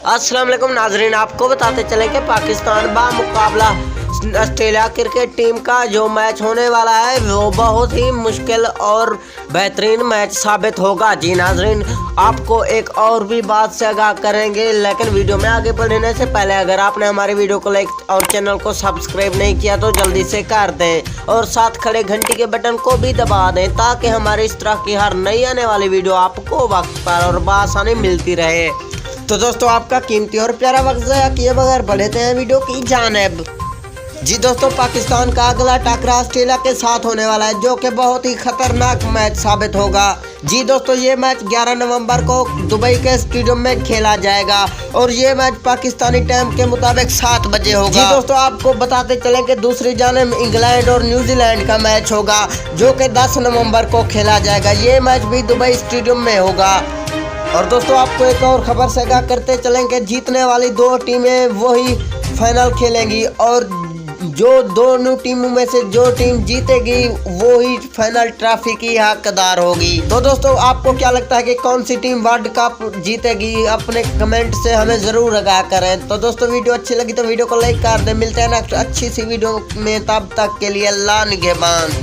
अस्सलाम वालेकुम नाजरीन, आपको बताते चले कि पाकिस्तान बामुकाबला ऑस्ट्रेलिया क्रिकेट टीम का जो मैच होने वाला है वो बहुत ही मुश्किल और बेहतरीन मैच साबित होगा। जी नाजरीन, आपको एक और भी बात से आगाह करेंगे, लेकिन वीडियो में आगे बढ़ने से पहले अगर आपने हमारी वीडियो को लाइक और चैनल को सब्सक्राइब नहीं किया तो जल्दी से कर दें और साथ खड़े घंटी के बटन को भी दबा दें ताकि हमारी इस तरह की हर नई आने वाली वीडियो आपको वक्त पर और बआसानी मिलती रहे। तो दोस्तों, आपका कीमती और प्यारा वक्त ज़ाया किए बगैर बढ़ते हैं वीडियो की जानिब। जी दोस्तों, पाकिस्तान का अगला टकरा ऑस्ट्रेलिया के साथ होने वाला है जो कि बहुत ही खतरनाक मैच साबित होगा। जी दोस्तों, ये मैच 11 नवंबर को दुबई के स्टेडियम में खेला जाएगा और ये मैच पाकिस्तानी टाइम के मुताबिक 7 बजे होगा। जी दोस्तों, आपको बताते चलें कि दूसरी जानिब इंग्लैंड और न्यूजीलैंड का मैच होगा जो कि 10 नवंबर को खेला जाएगा। ये मैच भी दुबई स्टेडियम में होगा। और दोस्तों, आपको एक और खबर से आगाह करते चलेंगे, जीतने वाली 2 टीमें वही फाइनल खेलेंगी और जो दोनों टीमों में से जो टीम जीतेगी वो ही फाइनल ट्रॉफी की हकदार होगी। तो दोस्तों, आपको क्या लगता है कि कौन सी टीम वर्ल्ड कप जीतेगी? अपने कमेंट से हमें ज़रूर आगाह करें। तो दोस्तों, वीडियो अच्छी लगी तो वीडियो को लाइक कर दें। मिलते हैं नेक्स्ट अच्छी सी वीडियो में, तब तक के लिए अल्लाह निगहबान।